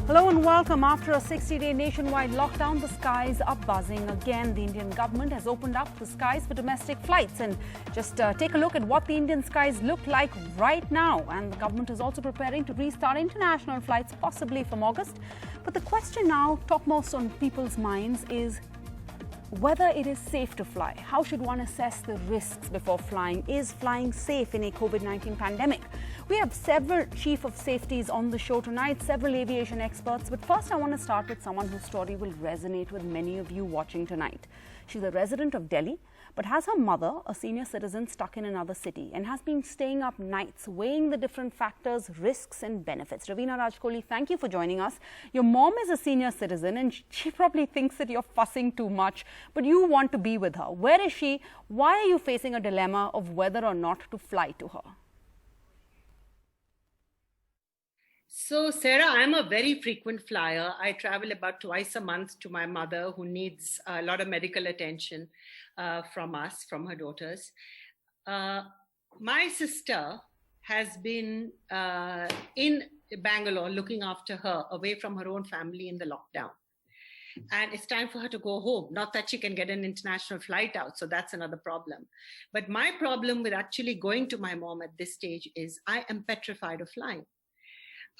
Hello and welcome. After a 60-day nationwide lockdown, the skies are buzzing again. The Indian government has opened up the skies for domestic flights. And just take a look at what the Indian skies look like right now. And the government is also preparing to restart international flights, possibly from August. But the question now, topmost on people's minds, is whether it is safe to fly. How should one assess the risks before flying? Is flying safe in a COVID-19 pandemic? We have several chief of safeties on the show tonight, several aviation experts. But first, I want to start with someone whose story will resonate with many of you watching tonight. She's a resident of Delhi, but has her mother, a senior citizen, stuck in another city and has been staying up nights, weighing the different factors, risks and benefits. Ravina Rajkoli, thank you for joining us. Your mom is a senior citizen and she probably thinks that you're fussing too much, but you want to be with her. Where is she? Why are you facing a dilemma of whether or not to fly to her? So, Sarah, I'm a very frequent flyer. I travel about twice a month to my mother, who needs a lot of medical attention from us, from her daughters. My sister has been in Bangalore looking after her, away from her own family in the lockdown. And it's time for her to go home. Not that she can get an international flight out, so that's another problem. But my problem with actually going to my mom at this stage is I am petrified of flying.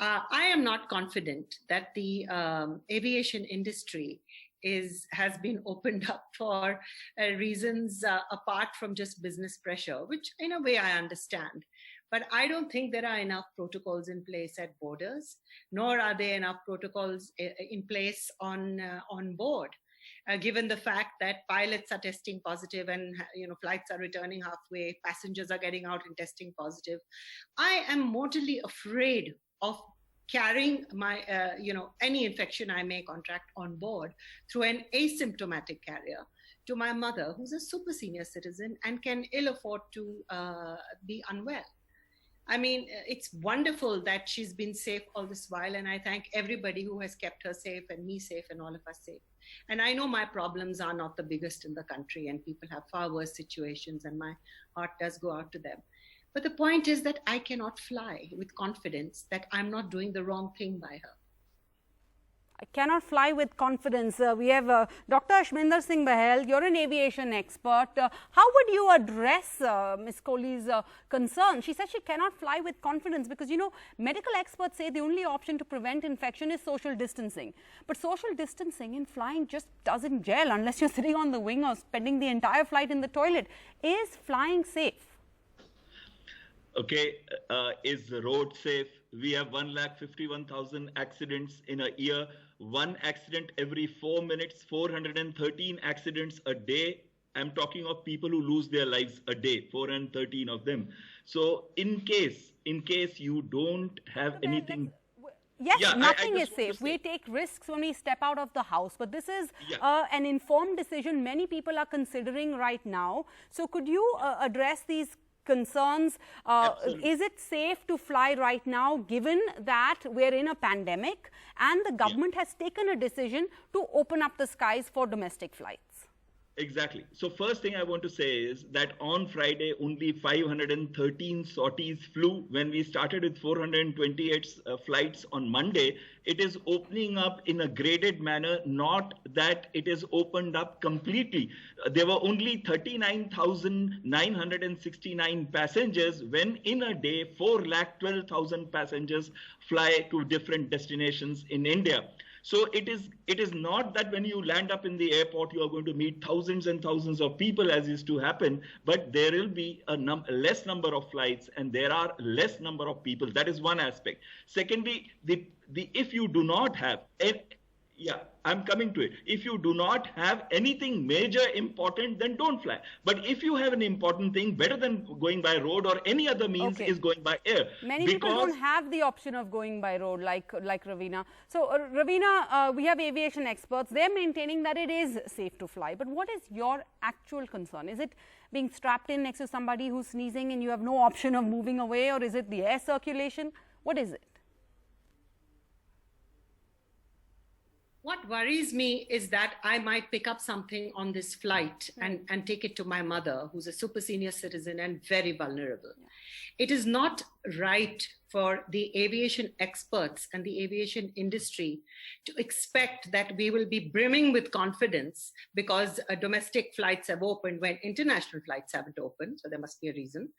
I am not confident that the aviation industry has been opened up for reasons apart from just business pressure, which in a way I understand. But I don't think there are enough protocols in place at borders, nor are there enough protocols in place on board. Given the fact that pilots are testing positive and flights are returning halfway, passengers are getting out and testing positive, I am mortally afraid of carrying my, any infection I may contract on board through an asymptomatic carrier to my mother, who's a super senior citizen and can ill afford to be unwell. I mean, it's wonderful that she's been safe all this while, and I thank everybody who has kept her safe and me safe and all of us safe. And I know my problems are not the biggest in the country and people have far worse situations, and my heart does go out to them. But the point is that I cannot fly with confidence that I'm not doing the wrong thing by her. I cannot fly with confidence. We have Dr. Ashminder Singh Bahel. You're an aviation expert. How would you address Ms. Kohli's concern? She says she cannot fly with confidence because, medical experts say the only option to prevent infection is social distancing. But social distancing in flying just doesn't gel unless you're sitting on the wing or spending the entire flight in the toilet. Is flying safe? Okay, is the road safe? We have 151,000 accidents in a year, one accident every 4 minutes, 413 accidents a day. I'm talking of people who lose their lives a day, 413 of them. So in case you don't have anything... Yes, yeah, nothing is safe. We take risks when we step out of the house, but this is an informed decision many people are considering right now. So could you address these concerns? Is it safe to fly right now, given that we're in a pandemic and the government has taken a decision to open up the skies for domestic flights? Exactly. So first thing I want to say is that on Friday, only 513 sorties flew. When we started with 428 flights on Monday, it is opening up in a graded manner, not that it is opened up completely. There were only 39,969 passengers when in a day, 412,000 passengers fly to different destinations in India. So it is not that when you land up in the airport, you are going to meet thousands and thousands of people as used to happen, but there will be a less number of flights and there are less number of people. That is one aspect. Secondly, if you do not have, I'm coming to it. If you do not have anything major important, then don't fly. But if you have an important thing, better than going by road or any other means is going by air. Many people don't have the option of going by road like Ravina. So Ravina, we have aviation experts. They're maintaining that it is safe to fly. But what is your actual concern? Is it being strapped in next to somebody who's sneezing and you have no option of moving away, or is it the air circulation? What is it? What worries me is that I might pick up something on this flight and take it to my mother, who's a super senior citizen and very vulnerable. It is not right for the aviation experts and the aviation industry to expect that we will be brimming with confidence because domestic flights have opened when international flights haven't opened. So there must be a reason.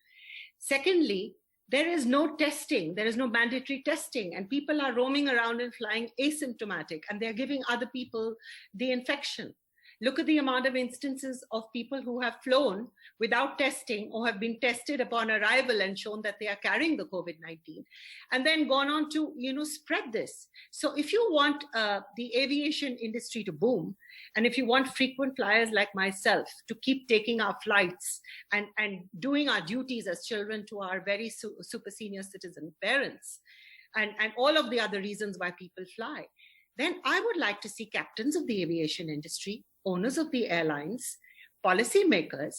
Secondly, there is no testing. There is no mandatory testing, and people are roaming around and flying asymptomatic, and they're giving other people the infection. Look at the amount of instances of people who have flown without testing or have been tested upon arrival and shown that they are carrying the COVID-19 and then gone on to, spread this. So if you want the aviation industry to boom, and if you want frequent flyers like myself to keep taking our flights and doing our duties as children to our very super senior citizen parents and all of the other reasons why people fly, then I would like to see captains of the aviation industry, owners of the airlines, policymakers,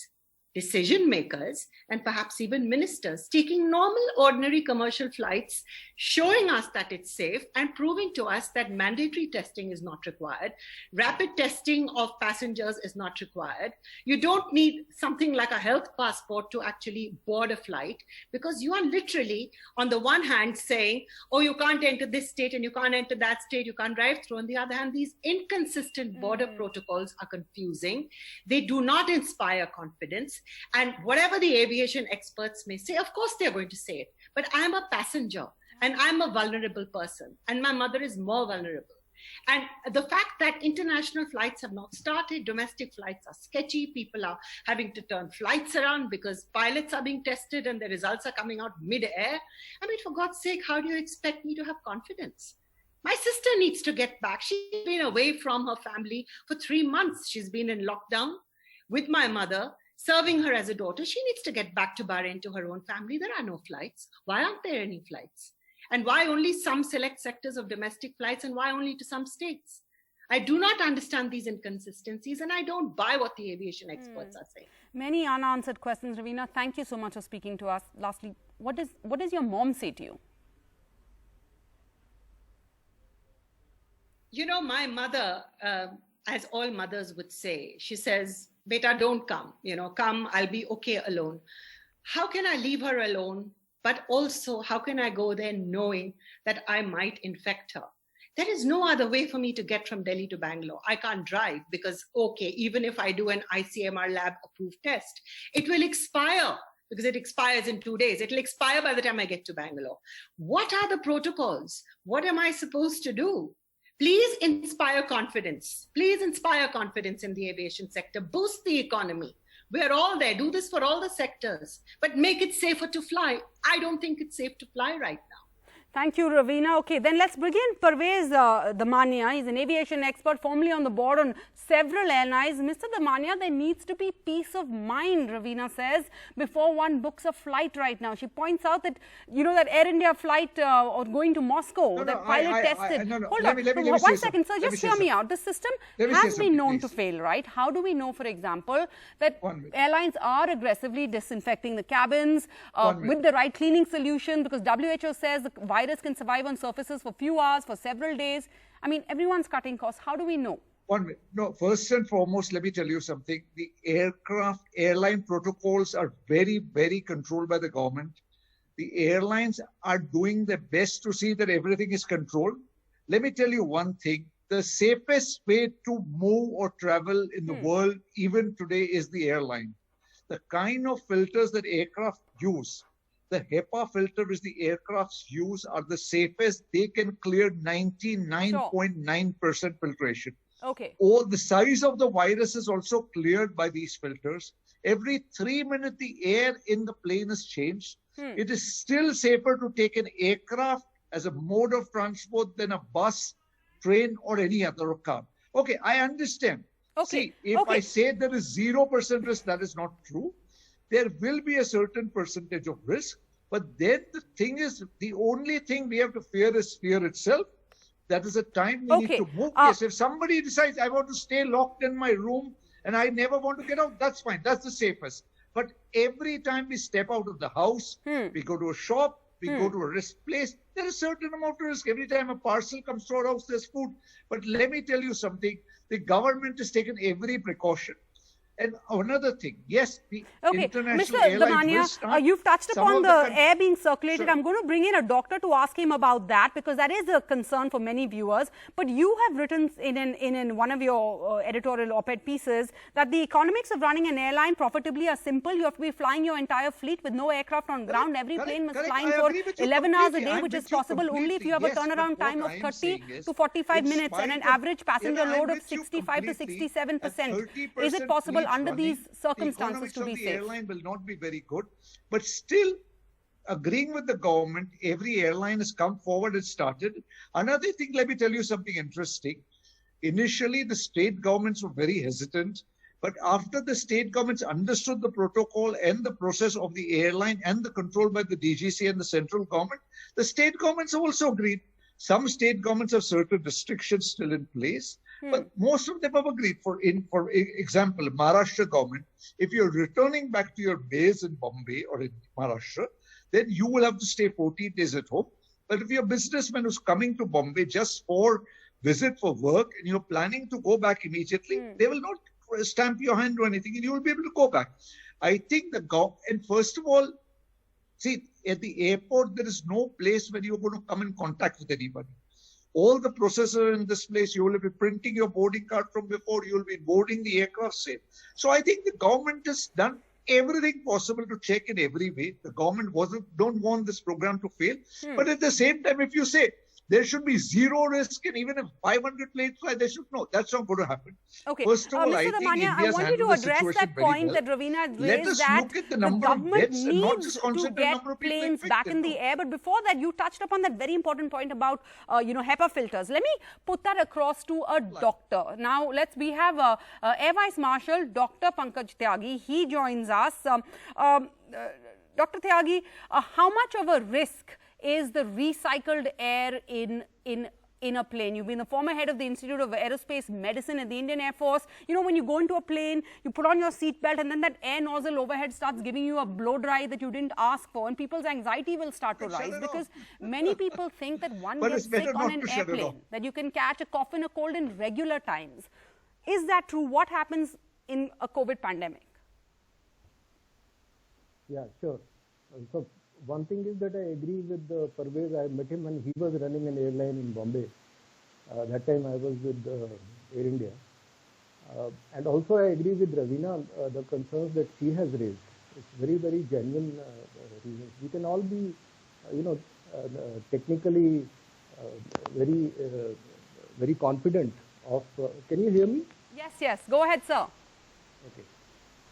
decision makers, and perhaps even ministers taking normal, ordinary commercial flights, showing us that it's safe and proving to us that mandatory testing is not required. Rapid testing of passengers is not required. You don't need something like a health passport to actually board a flight, because you are literally, on the one hand, saying, oh, you can't enter this state and you can't enter that state, you can't drive through. On the other hand, these inconsistent border protocols are confusing. They do not inspire confidence. And whatever the aviation experts may say, of course they're going to say it, but I'm a passenger and I'm a vulnerable person, and my mother is more vulnerable. And the fact that international flights have not started, domestic flights are sketchy, people are having to turn flights around because pilots are being tested and the results are coming out mid-air. I mean, for God's sake, how do you expect me to have confidence? My sister needs to get back. She's been away from her family for 3 months. She's been in lockdown with my mother, serving her as a daughter. She needs to get back to Bahrain to her own family. There are no flights. Why aren't there any flights? And why only some select sectors of domestic flights, and why only to some states? I do not understand these inconsistencies, and I don't buy what the aviation experts are saying. Many unanswered questions, Ravina. Thank you so much for speaking to us. Lastly, what does your mom say to you? My mother, as all mothers would say, she says, Beta, don't come, come, I'll be okay alone. How can I leave her alone? But also, how can I go there knowing that I might infect her? There is no other way for me to get from Delhi to Bangalore. I can't drive because, even if I do an ICMR lab approved test, it will expire because it expires in 2 days. It will expire by the time I get to Bangalore. What are the protocols? What am I supposed to do? Please inspire confidence. Please inspire confidence in the aviation sector. Boost the economy. We're all there. Do this for all the sectors, but make it safer to fly. I don't think it's safe to fly right now. Thank you, Ravina. Okay, then let's bring in Parvez Damania. He's an aviation expert, formerly on the board on several airlines. Mr. Damania, there needs to be peace of mind, Ravina says, before one books a flight right now. She points out that, that Air India flight or going to Moscow, pilot tested. Hold on, one second, sir, just hear me out. The system has been known to fail, right? How do we know, for example, that airlines are aggressively disinfecting the cabins with the right cleaning solution? Because WHO says the virus can survive on surfaces for few hours, for several days. I mean, everyone's cutting costs. How do we know? 1 minute. No, first and foremost, let me tell you something. The airline protocols are very, very controlled by the government. The airlines are doing their best to see that everything is controlled. Let me tell you one thing. The safest way to move or travel in the world, even today, is the airline. The kind of filters that aircraft use, the HEPA filter which the aircrafts use, are the safest. They can clear 99.9% filtration. Okay. The size of the virus is also cleared by these filters. Every 3 minutes, the air in the plane is changed. It is still safer to take an aircraft as a mode of transport than a bus, train, or any other car. Okay, I understand. Okay. See, if I say there is 0% risk, that is not true. There will be a certain percentage of risk, but then the thing is, the only thing we have to fear is fear itself. That is the time we need to move. Yes, if somebody decides, I want to stay locked in my room and I never want to get out, that's fine. That's the safest. But every time we step out of the house, we go to a shop, we go to a risk place, there is a certain amount of risk. Every time a parcel comes to our house, there's food. But let me tell you something. The government has taken every precaution. And another thing, yes, the Okay, international Mr. airlines will Damania, start. you've touched Some upon of the air being circulated. Sure. I'm going to bring in a doctor to ask him about that, because that is a concern for many viewers. But you have written in one of your editorial op-ed pieces that the economics of running an airline profitably are simple. You have to be flying your entire fleet with no aircraft on ground. Every plane must fly for 11 hours a day, which is possible only if you have a turnaround time of 30 to 45 minutes and an average passenger load of 65 to 67%. Is it possible under these circumstances to be the safe? airline will not be very good, but still agreeing with the government, every airline has come forward and started. Another thing, let me tell you something interesting. Initially, the state governments were very hesitant, but after the state governments understood the protocol and the process of the airline and the control by the DGC and the central government, the state governments also agreed. Some state governments have certain restrictions still in place, but most of them have agreed. For example, Maharashtra government, if you're returning back to your base in Bombay or in Maharashtra, then you will have to stay 14 days at home. But if you're a businessman who's coming to Bombay just for visit for work and you're planning to go back immediately, they will not stamp your hand or anything and you will be able to go back. I think the government, and first of all, see, at the airport, there is no place where you're going to come in contact with anybody. All the processes are in this place. You will be printing your boarding card from before. You will be boarding the aircraft safe. So I think the government has done everything possible to check in every way. The government don't want this program to fail. But at the same time, if you say there should be zero risk, and even if 500 planes fly, they should know that's not going to happen. Okay, First of all, Mr. I think Damania, I India's want you handled to the address situation that very point well. that Ravina had Let raised, us that look at the the number of government deaths and not needs just to concentrate on the get number of people planes infected. back in the air. But before that, you touched upon that very important point about HEPA filters. Let me put that across to a doctor. Now, we have Air Vice Marshal Dr. Pankaj Tyagi. He joins us. Dr. Tyagi, how much of a risk is the recycled air in a plane? You've been the former head of the Institute of Aerospace Medicine at the Indian Air Force. You know, when you go into a plane, you put on your seatbelt and then that air nozzle overhead starts giving you a blow dry that you didn't ask for, and people's anxiety will start to rise because many people think that one gets sick on an airplane, that you can catch a cough and a cold in regular times. Is that true? What happens in a COVID pandemic? Yeah, sure. So one thing is that I agree with Parvez. I met him when he was running an airline in Bombay. That time I was with Air India. And also I agree with Ravina, the concerns that she has raised. It's very, very genuine reasons. We can all be, technically very, very confident of, can you hear me? Yes. Go ahead, sir. Okay.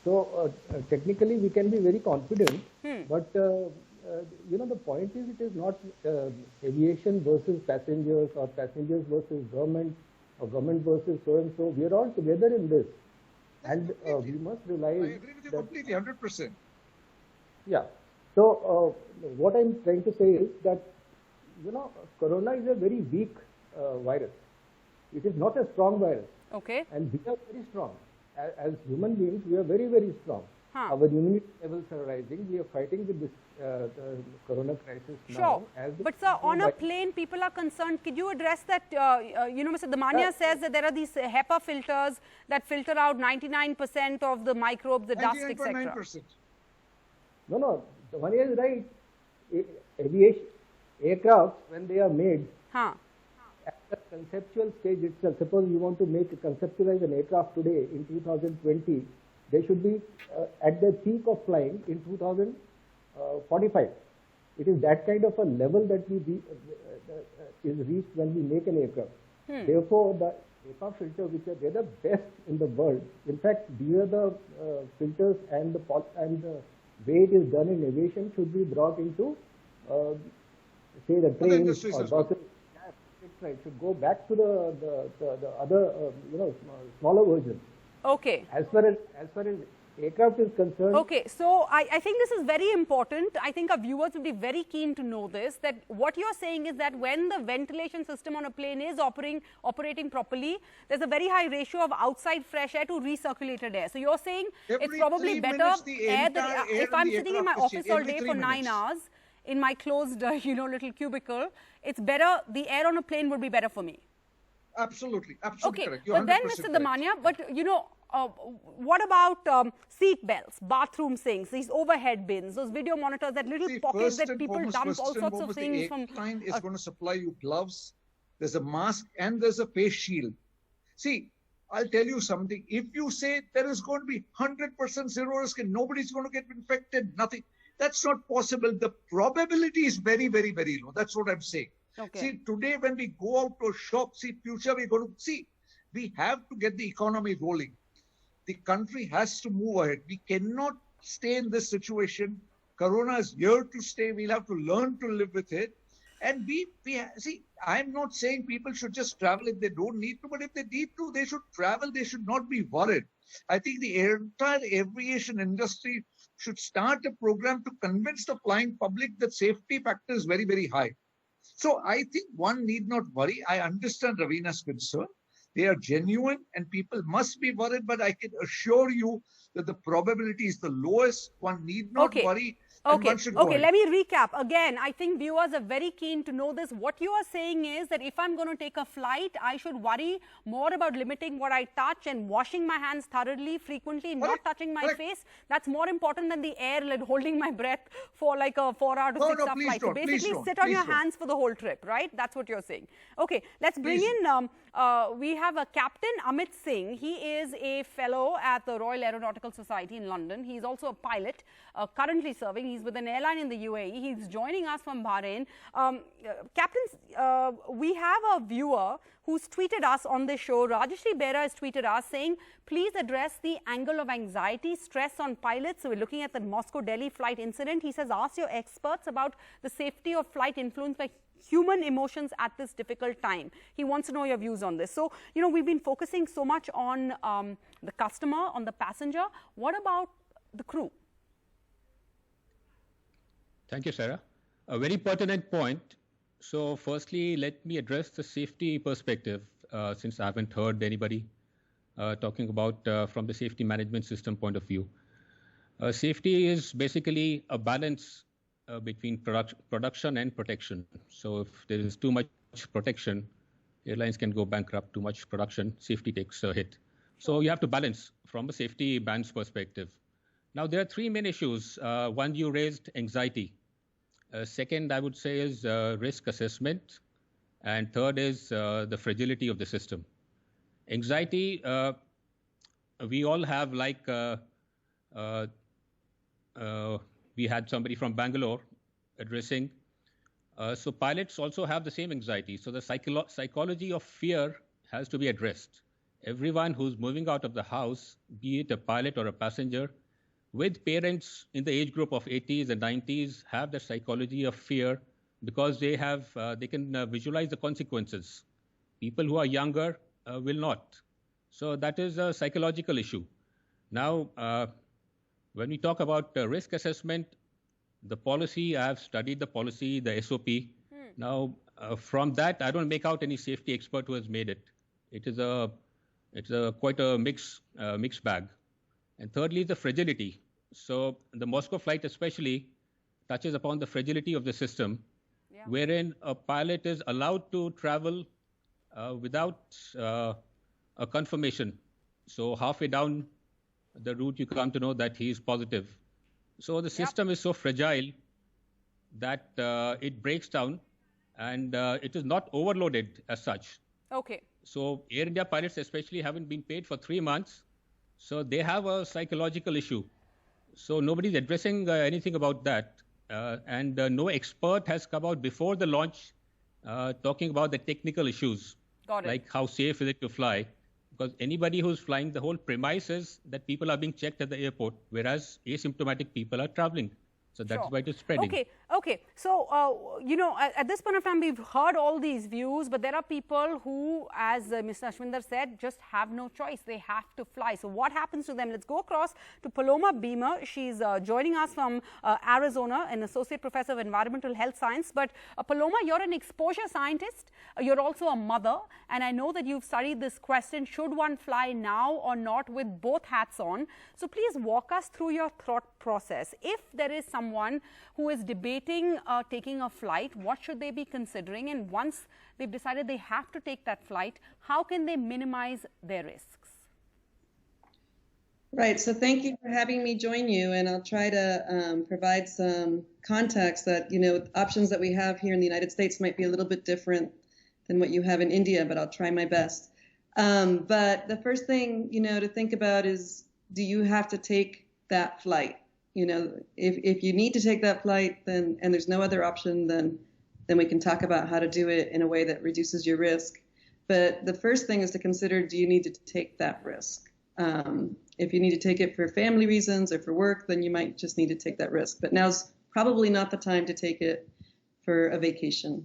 So technically we can be very confident, but the point is, it is not aviation versus passengers or passengers versus government or government versus so and so. We are all together in this, and we must realize. I agree with you completely, 100%. Yeah. So what I'm trying to say is that corona is a very weak virus. It is not a strong virus. Okay. And we are very strong. As human beings, we are very, very strong. Our immunity levels are rising. We are fighting with this corona crisis now. But sir, on a plane, people are concerned. Could you address that? Mr. Damania says that there are these HEPA filters that filter out 99% of the microbes, the dust, etc. No, Damania is right. Aviation aircraft, when they are made, at the conceptual stage itself, suppose you want to conceptualize an aircraft today in 2020, they should be at the peak of flying in 2045. It is that kind of a level that is reached when we make an aircraft. Therefore, the HEPA filter, they're the best in the world. In fact, these are the filters, and the way it is done in aviation should be brought into, say, the trains or buses. Right, should go back to the other smaller version. Okay. As far as aircraft is concerned. Okay, so I think this is very important. I think our viewers will be very keen to know this, that what you're saying is that when the ventilation system on a plane is operating properly, there's a very high ratio of outside fresh air to recirculated air. So you're saying it's probably better air that if I'm sitting in my office all day for 9 hours in my closed little cubicle, it's better, the air on a plane would be better for me. Absolutely okay, correct. But then Mr. Damania, but what about seat belts, bathroom sinks, these overhead bins, those video monitors, that little pockets that people dump all sorts of things from? The airline is going to supply you gloves, there's a mask, and there's a face shield. See, I'll tell you something. If you say there is going to be 100% zero risk and nobody's going to get infected, nothing, that's not possible. The probability is very, very, very low. That's what I'm saying. Okay. See, today when we go out to a shop, see, future we're going to see, we have to get the economy rolling. The country has to move ahead. We cannot stay in this situation. Corona is here to stay. We'll have to learn to live with it. And we see, I'm not saying people should just travel if they don't need to, but if they need to, they should travel. They should not be worried. I think the entire aviation industry should start a program to convince the flying public that safety factor is very, very high. So I think one need not worry. I understand Ravina's concern. They are genuine and people must be worried, but I can assure you that the probability is the lowest. One need not worry. Okay, let me recap. Again, I think viewers are very keen to know this. What you are saying is that if I'm going to take a flight, I should worry more about limiting what I touch and washing my hands thoroughly, frequently, not touching my face. That's more important than the air, like holding my breath for like a 4-hour to 6-hour flight. So basically sit on your hands for the whole trip, right? That's what you're saying. Okay, let's bring in, we have a Captain Amit Singh. He is a fellow at the Royal Aeronautical Society in London. He's also a pilot, currently serving. He's with an airline in the UAE. He's joining us from Bahrain. Captain, we have a viewer who's tweeted us on this show. Rajeshri Bera has tweeted us saying, please address the angle of anxiety, stress on pilots. So we're looking at the Moscow-Delhi flight incident. He says, ask your experts about the safety of flight influenced by human emotions at this difficult time. He wants to know your views on this. So, you know, we've been focusing so much on the customer, on the passenger. What about the crew? Thank you, Sarah. A very pertinent point. So firstly, let me address the safety perspective, since I haven't heard anybody talking about from the safety management system point of view. Safety is basically a balance between production and protection. So if there is too much protection, airlines can go bankrupt. Too much production, safety takes a hit. So you have to balance from a safety balance perspective. Now, there are three main issues. One, you raised anxiety. Second, I would say, is risk assessment. And third is the fragility of the system. Anxiety, we all have, like, we had somebody from Bangalore addressing. So pilots also have the same anxiety. So the psychology of fear has to be addressed. Everyone who's moving out of the house, be it a pilot or a passenger, with parents in the age group of 80s and 90s, have the psychology of fear because they have, they can visualize the consequences. People who are younger will not. So that is a psychological issue. Now, when we talk about risk assessment, the policy, I have studied the policy, the SOP. Now, from that, I don't make out any safety expert who has made it. It's quite a mixed bag. And thirdly, the fragility. So the Moscow flight especially touches upon the fragility of the system, wherein a pilot is allowed to travel without a confirmation. So halfway down the route, you come to know that he is positive. So the system is so fragile that it breaks down and it is not overloaded as such. Okay. So Air India pilots especially haven't been paid for 3 months. So they have a psychological issue. So nobody's addressing anything about that. And no expert has come out before the launch talking about the technical issues. Got it. Like how safe is it to fly? Because anybody who's flying, the whole premise is that people are being checked at the airport, whereas asymptomatic people are traveling. So that's why it is spreading. Okay. So, you know, at this point of time, we've heard all these views, but there are people who, as Mr. Ashwinder said, just have no choice. They have to fly. So what happens to them? Let's go across to Paloma Beamer. She's joining us from Arizona, an associate professor of environmental health science. But Paloma, you're an exposure scientist. You're also a mother. And I know that you've studied this question, should one fly now or not, with both hats on. So please walk us through your thought process. If there is someone who is debating taking a flight, what should they be considering? And once they've decided they have to take that flight, how can they minimize their risks? Right. So thank you for having me join you, and I'll try to provide some context that, options that we have here in the United States might be a little bit different than what you have in India, but I'll try my best. But the first thing, to think about is, do you have to take that flight? If you need to take that flight, and there's no other option, then we can talk about how to do it in a way that reduces your risk. But the first thing is to consider, do you need to take that risk? If you need to take it for family reasons or for work, then you might just need to take that risk. But now's probably not the time to take it for a vacation.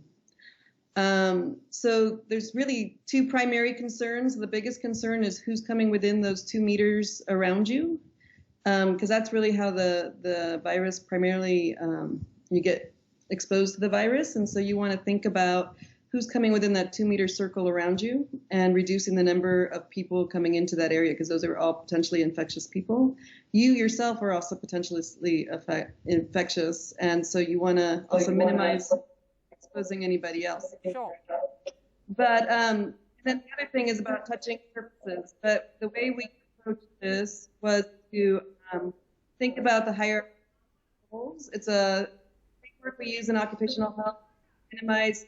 So there's really two primary concerns. The biggest concern is who's coming within those 2 meters around you, because that's really how the virus primarily, you get exposed to the virus. And so you want to think about who's coming within that 2 meter circle around you and reducing the number of people coming into that area, because those are all potentially infectious people. You yourself are also potentially infectious, and so you want to also minimize exposing anybody else. Sure. But then the other thing is about touching surfaces. But the way we approached this was to think about the higher goals. It's a framework we use in occupational health to minimize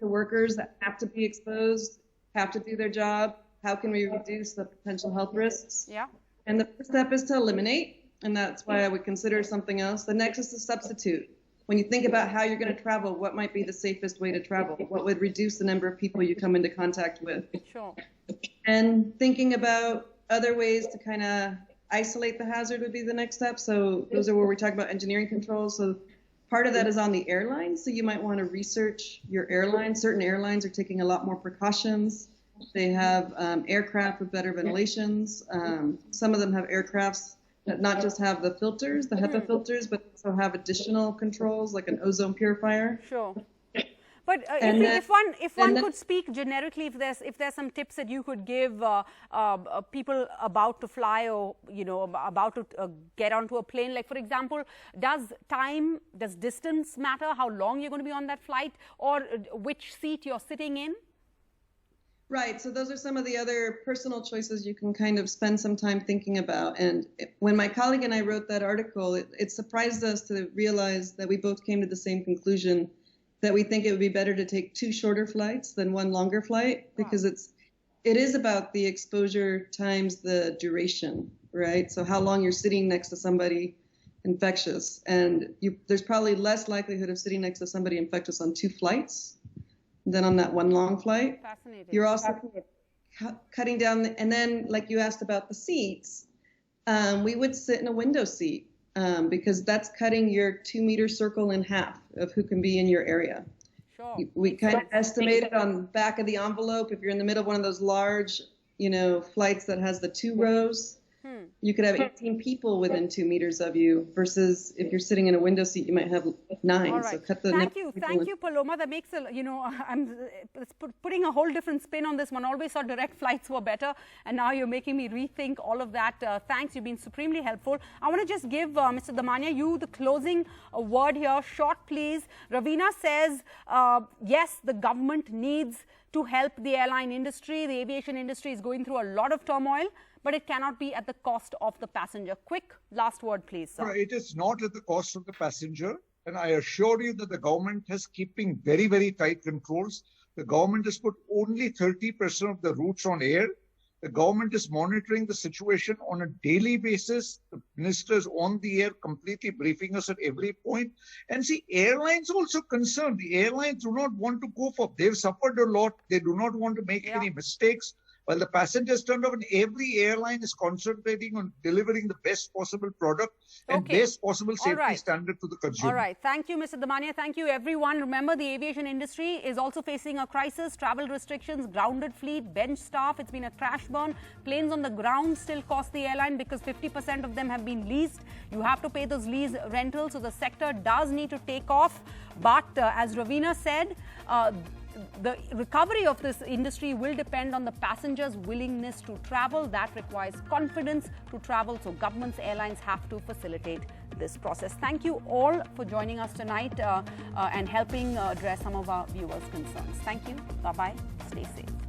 to workers that have to be exposed, have to do their job. How can we reduce the potential health risks? Yeah. And the first step is to eliminate, and that's why I would consider something else. The next is to substitute. When you think about how you're going to travel, what might be the safest way to travel? What would reduce the number of people you come into contact with? Sure. And thinking about other ways to kind of isolate the hazard would be the next step. So those are where we talk about engineering controls. So part of that is on the airline, so you might want to research your airline. Certain airlines are taking a lot more precautions. They have aircraft with better ventilations. Some of them have aircrafts that not just have the filters, the HEPA filters, but also have additional controls like an ozone purifier. Sure. But if one could speak generically, if there's some tips that you could give people about to fly or about to get onto a plane, like for example, does distance matter? How long you're going to be on that flight, or which seat you're sitting in? Right. So those are some of the other personal choices you can kind of spend some time thinking about. And when my colleague and I wrote that article, it surprised us to realize that we both came to the same conclusion, that we think it would be better to take 2 shorter flights than 1 longer flight, because it is about the exposure times the duration, right? So how long you're sitting next to somebody infectious, and there's probably less likelihood of sitting next to somebody infectious on 2 flights than on that 1 long flight. Fascinating. You're also cutting down, and then like you asked about the seats, we would sit in a window seat. Because that's cutting your 2 meter circle in half of who can be in your area. Sure. We kind of estimated on the back of the envelope, if you're in the middle of one of those large, flights that has the 2 rows, you could have 18 people within 2 meters of you, versus if you're sitting in a window seat, you might have 9. All right. So cut the Thank you, Paloma. That makes I'm putting a whole different spin on this one. Always thought direct flights were better, and now you're making me rethink all of that. Thanks, you've been supremely helpful. I want to just give Mr. Damania, you the closing word here. Short, please. Ravina says, yes, the government needs to help the airline industry. The aviation industry is going through a lot of turmoil, but it cannot be at the cost of the passenger. Quick last word, please, sir. No, it is not at the cost of the passenger. And I assure you that the government is keeping very, very tight controls. The government has put only 30% of the routes on air. The government is monitoring the situation on a daily basis. The minister is on the air, completely briefing us at every point. And see, airlines also concerned. The airlines do not want to go for, they've suffered a lot. They do not want to make any mistakes. While the passengers turned off, and every airline is concentrating on delivering the best possible product and best possible safety standard to the consumer. All right. Thank you, Mr. Damania. Thank you, everyone. Remember, the aviation industry is also facing a crisis. Travel restrictions, grounded fleet, bench staff. It's been a crash burn. Planes on the ground still cost the airline because 50% of them have been leased. You have to pay those lease rentals. So the sector does need to take off. But as Ravina said, the recovery of this industry will depend on the passengers' willingness to travel. That requires confidence to travel. So governments, airlines have to facilitate this process. Thank you all for joining us tonight and helping address some of our viewers' concerns. Thank you. Bye-bye. Stay safe.